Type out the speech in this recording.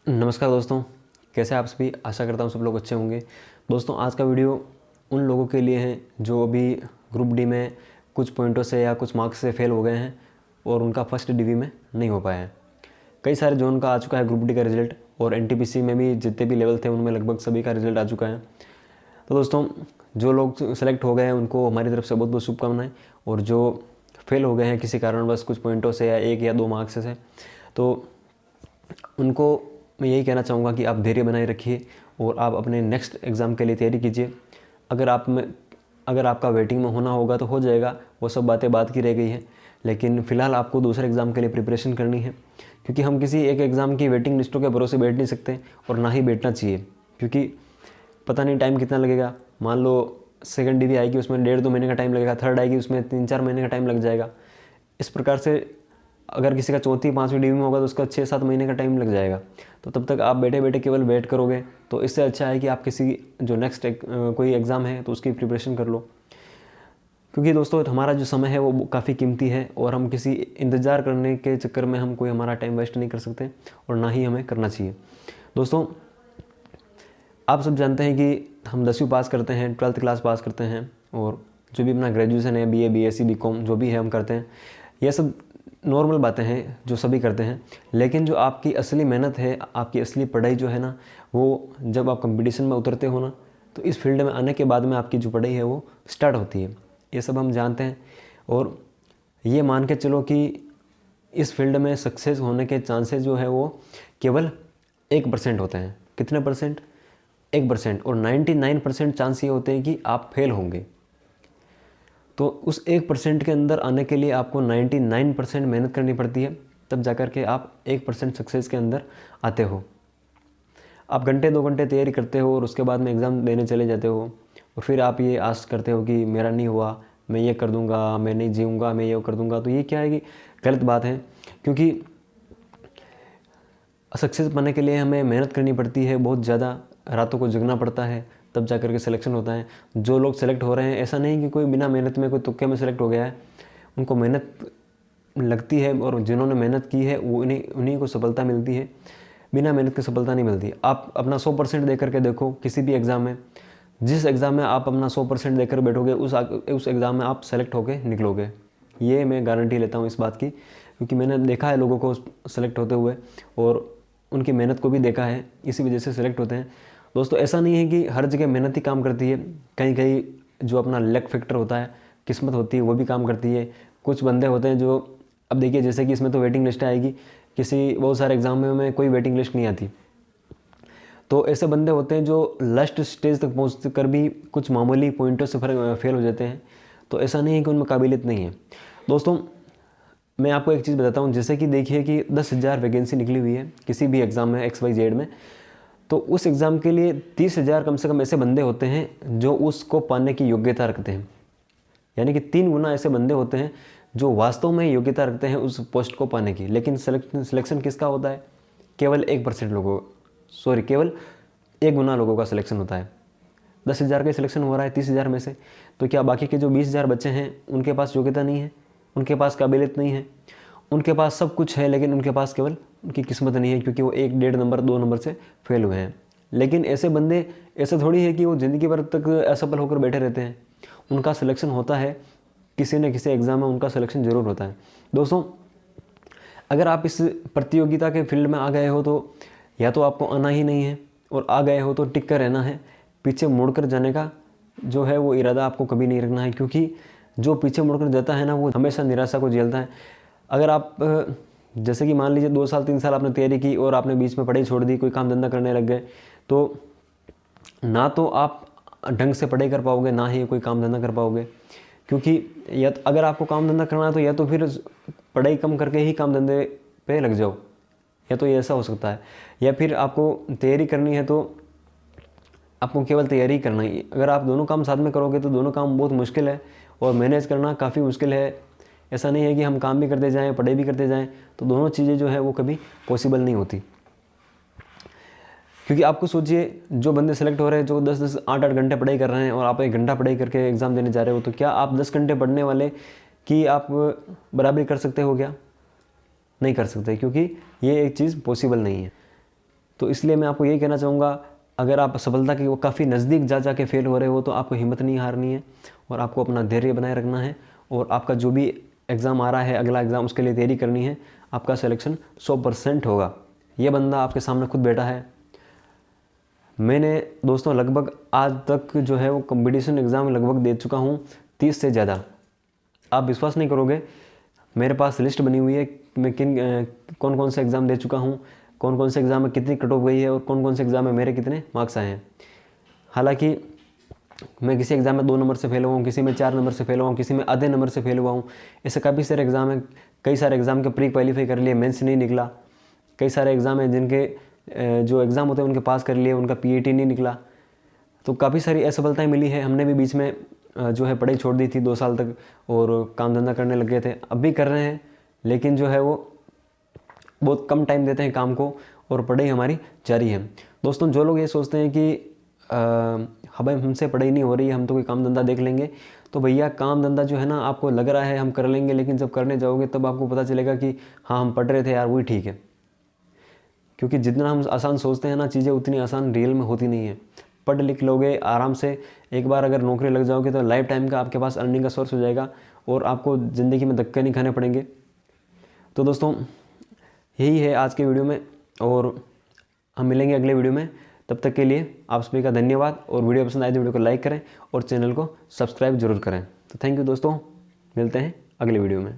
नमस्कार दोस्तों, कैसे आप सभी। आशा करता हूँ सब लोग अच्छे होंगे। दोस्तों, आज का वीडियो उन लोगों के लिए है जो अभी ग्रुप डी में कुछ पॉइंटों से या कुछ मार्क्स से फेल हो गए हैं और उनका फर्स्ट डीवी में नहीं हो पाया है। कई सारे जोन का आ चुका है ग्रुप डी का रिजल्ट, और एनटीपीसी में भी जितने भी लेवल थे उनमें लगभग सभी का रिजल्ट आ चुका है। तो दोस्तों, जो लोग सेलेक्ट हो गए हैं उनको हमारी तरफ से बहुत बहुत शुभकामनाएं, और जो फेल हो गए हैं किसी कारणवश कुछ पॉइंटों से या 1 या 2 मार्क्स से, तो उनको मैं यही कहना चाहूँगा कि आप धैर्य बनाए रखिए और आप अपने नेक्स्ट एग्ज़ाम के लिए तैयारी कीजिए। अगर आपका वेटिंग में होना होगा तो हो जाएगा, वो सब बातें बात की रह गई है। लेकिन फ़िलहाल आपको दूसरे एग्ज़ाम के लिए प्रिपरेशन करनी है, क्योंकि हम किसी एक एग्ज़ाम की वेटिंग लिस्टों के भरोसे बैठ नहीं सकते और ना ही बैठना चाहिए, क्योंकि पता नहीं टाइम कितना लगेगा। मान लो सेकंड डीवी आएगी, उसमें 1.5-2 महीने का टाइम लगेगा, थर्ड आएगी उसमें 3-4 महीने का टाइम लग जाएगा। इस प्रकार से अगर किसी का चौथी 5वीं डीवी में होगा तो उसका 6-7 महीने का टाइम लग जाएगा। तो तब तक आप बैठे बैठे केवल वेट करोगे, तो इससे अच्छा है कि आप किसी जो नेक्स्ट कोई एग्ज़ाम है तो उसकी प्रिपरेशन कर लो। क्योंकि दोस्तों, हमारा जो समय है वो काफ़ी कीमती है, और हम किसी इंतज़ार करने के चक्कर में हम कोई हमारा टाइम वेस्ट नहीं कर सकते, और ना ही हमें करना चाहिए। दोस्तों, आप सब जानते हैं कि हम 10वीं पास करते हैं, 12th क्लास पास करते हैं, और जो भी अपना ग्रेजुएशन है, BA BSc BCom जो भी है हम करते हैं। यह सब नॉर्मल बातें हैं जो सभी करते हैं। लेकिन जो आपकी असली मेहनत है, आपकी असली पढ़ाई जो है ना, वो जब आप कंपटीशन में उतरते हो ना, तो इस फील्ड में आने के बाद में आपकी जो पढ़ाई है वो स्टार्ट होती है। ये सब हम जानते हैं, और ये मान के चलो कि इस फील्ड में सक्सेस होने के चांसेस जो है वो केवल 1% होते हैं। कितने परसेंट? 1%। और 99% चांस ये होते हैं कि आप फेल होंगे। तो उस 1% के अंदर आने के लिए आपको 99% मेहनत करनी पड़ती है, तब जाकर के आप 1% सक्सेस के अंदर आते हो। आप घंटे 2 घंटे तैयारी करते हो और उसके बाद में एग्ज़ाम देने चले जाते हो, और फिर आप ये आस करते हो कि मेरा नहीं हुआ, मैं ये कर दूंगा, मैं नहीं जीऊँगा, मैं ये कर दूंगा। तो ये क्या है कि गलत बात है, क्योंकि सक्सेस पाने के लिए हमें मेहनत करनी पड़ती है, बहुत ज़्यादा रातों को जगना पड़ता है, तब जा कर के सिलेक्शन होता है। जो लोग सेलेक्ट हो रहे हैं, ऐसा नहीं कि कोई बिना मेहनत में, कोई तुक्के में सेलेक्ट हो गया है। उनको मेहनत लगती है, और जिन्होंने मेहनत की है वो उन्हीं को सफलता मिलती है। बिना मेहनत की सफलता नहीं मिलती। आप अपना 100% दे करके देखो किसी भी एग्ज़ाम में। जिस एग्ज़ाम में आप अपना 100% देकर बैठोगे, उस एग्ज़ाम में आप सेलेक्ट होकर निकलोगे। ये मैं गारंटी लेता हूँ इस बात की, क्योंकि मैंने देखा है लोगों को सेलेक्ट होते हुए, और उनकी मेहनत को भी देखा है, इसी वजह से सेलेक्ट होते हैं। दोस्तों, ऐसा नहीं है कि हर जगह मेहनत ही काम करती है। कहीं कहीं जो अपना लक फैक्टर होता है, किस्मत होती है, वो भी काम करती है। कुछ बंदे होते हैं जो, अब देखिए जैसे कि इसमें तो वेटिंग लिस्ट आएगी, बहुत सारे एग्जाम में कोई वेटिंग लिस्ट नहीं आती। तो ऐसे बंदे होते हैं जो लास्ट स्टेज तक पहुँच कर भी कुछ मामूली पॉइंटों से फेल हो जाते हैं। तो ऐसा नहीं है कि उनमें काबिलियत नहीं है। दोस्तों, मैं आपको एक चीज़ बताता हूँ। जैसे कि देखिए कि 10,000 वैकेंसी निकली हुई है किसी भी एग्ज़ाम में, XYZ में, तो उस एग्ज़ाम के लिए 30,000 कम से कम ऐसे बंदे होते हैं जो उसको पाने की योग्यता रखते हैं। यानी कि 3 गुना ऐसे बंदे होते हैं जो वास्तव में योग्यता रखते हैं उस पोस्ट को पाने की। लेकिन सिलेक्शन किसका होता है? केवल 1% लोगों, केवल 1 गुना लोगों का सिलेक्शन होता है। 10,000 का सिलेक्शन हो रहा है 30,000 में से, तो क्या बाकी के जो 20,000 बच्चे हैं उनके पास योग्यता नहीं है, उनके पास काबिलियत नहीं है? उनके पास सब कुछ है, लेकिन उनके पास केवल उनकी किस्मत नहीं है, क्योंकि वो 1-1.5 नंबर 2 नंबर से फेल हुए हैं। लेकिन ऐसे बंदे, ऐसा थोड़ी है कि वो ज़िंदगी भर तक असफल होकर बैठे रहते हैं। उनका सिलेक्शन होता है, किसी न किसी एग्ज़ाम में उनका सिलेक्शन ज़रूर होता है। दोस्तों, अगर आप इस प्रतियोगिता के फील्ड में आ गए हो तो या तो आपको आना ही नहीं है, और आ गए हो तो टिक कर रहना है। पीछे मुड़कर जाने का जो है वो इरादा आपको कभी नहीं रखना है, क्योंकि जो पीछे मुड़कर जाता है ना, वो हमेशा निराशा को झेलता है। अगर आप जैसे कि मान लीजिए 2 साल 3 साल आपने तैयारी की और आपने बीच में पढ़ाई छोड़ दी, कोई काम धंधा करने लग गए, तो ना तो आप ढंग से पढ़ाई कर पाओगे, ना ही कोई काम धंधा कर पाओगे। क्योंकि या तो अगर आपको काम धंधा करना है तो या तो फिर पढ़ाई कम करके ही काम धंधे पे लग जाओ, या तो ये ऐसा हो सकता है। या फिर आपको तैयारी करनी है तो आपको केवल तैयारी ही करना है। अगर आप दोनों काम साथ में करोगे तो दोनों काम बहुत मुश्किल है, और मैनेज करना काफ़ी मुश्किल है। ऐसा नहीं है कि हम काम भी करते जाएं, पढ़ाई भी करते जाएं, तो दोनों चीज़ें जो है वो कभी पॉसिबल नहीं होती। क्योंकि आपको सोचिए, जो बंदे सेलेक्ट हो रहे हैं, जो 10-10 8-8 घंटे पढ़ाई कर रहे हैं, और आप 1 घंटा पढ़ाई करके एग्ज़ाम देने जा रहे हो, तो क्या आप 10 घंटे पढ़ने वाले की आप बराबरी कर सकते हो क्या? नहीं कर सकते, क्योंकि ये एक चीज़ पॉसिबल नहीं है। तो इसलिए मैं आपको यही कहना चाहूँगा, अगर आप सफलता के काफ़ी नज़दीक जा के फेल हो रहे हो तो आपको हिम्मत नहीं हारनी है और आपको अपना धैर्य बनाए रखना है, और आपका जो भी एग्ज़ाम आ रहा है, अगला एग्ज़ाम, उसके लिए तैयारी करनी है। आपका सिलेक्शन 100% होगा। ये बंदा आपके सामने खुद बैठा है। मैंने दोस्तों लगभग आज तक जो है वो कंपटीशन एग्ज़ाम लगभग दे चुका हूँ 30 से ज़्यादा। आप विश्वास नहीं करोगे, मेरे पास लिस्ट बनी हुई है मैं कौन कौन से एग्ज़ाम दे चुका हूँ, कौन कौन से एग्ज़ाम में कितनी कट ऑफ गई है और कौन कौन से एग्ज़ाम में मेरे कितने मार्क्स आए हैं। हालांकि मैं किसी एग्ज़ाम में 2 नंबर से फेल हुआ हूँ, किसी में 4 नंबर से फेल हुआ हूँ, किसी में आधे नंबर से फेल हुआ हूँ। ऐसे काफ़ी सारे एग्ज़ाम हैं, कई सारे एग्ज़ाम के प्री क्वालिफाई कर लिए, मेंस नहीं निकला। कई सारे एग्ज़ाम हैं जिनके जो एग्ज़ाम होते हैं उनके पास कर लिए, उनका PAT नहीं निकला। तो काफ़ी सारी असफलताएं मिली है। हमने भी बीच में जो है पढ़ाई छोड़ दी थी 2 साल तक और काम धंधा करने लग गए थे। अब भी कर रहे हैं, लेकिन जो है वो बहुत कम टाइम देते हैं काम को और पढ़ाई हमारी जारी है। दोस्तों, जो लोग ये सोचते हैं कि हमें हमसे पढ़ाई नहीं हो रही है, हम तो कोई काम धंधा देख लेंगे, तो भैया काम धंधा जो है ना, आपको लग रहा है हम कर लेंगे, लेकिन जब करने जाओगे तब आपको पता चलेगा कि हाँ, हम पढ़ रहे थे यार, वही ठीक है। क्योंकि जितना हम आसान सोचते हैं ना चीज़ें, उतनी आसान रियल में होती नहीं है। पढ़ लिख लोगे आराम से, एक बार अगर नौकरी लग जाओगे तो लाइफ टाइम का आपके पास अर्निंग का सोर्स हो जाएगा और आपको ज़िंदगी में धक्के नहीं खाने पड़ेंगे। तो दोस्तों, यही है आज के वीडियो में, और हम मिलेंगे अगले वीडियो में। तब तक के लिए आप सभी का धन्यवाद, और वीडियो पसंद आए तो वीडियो को लाइक करें और चैनल को सब्सक्राइब जरूर करें। तो थैंक यू दोस्तों, मिलते हैं अगले वीडियो में।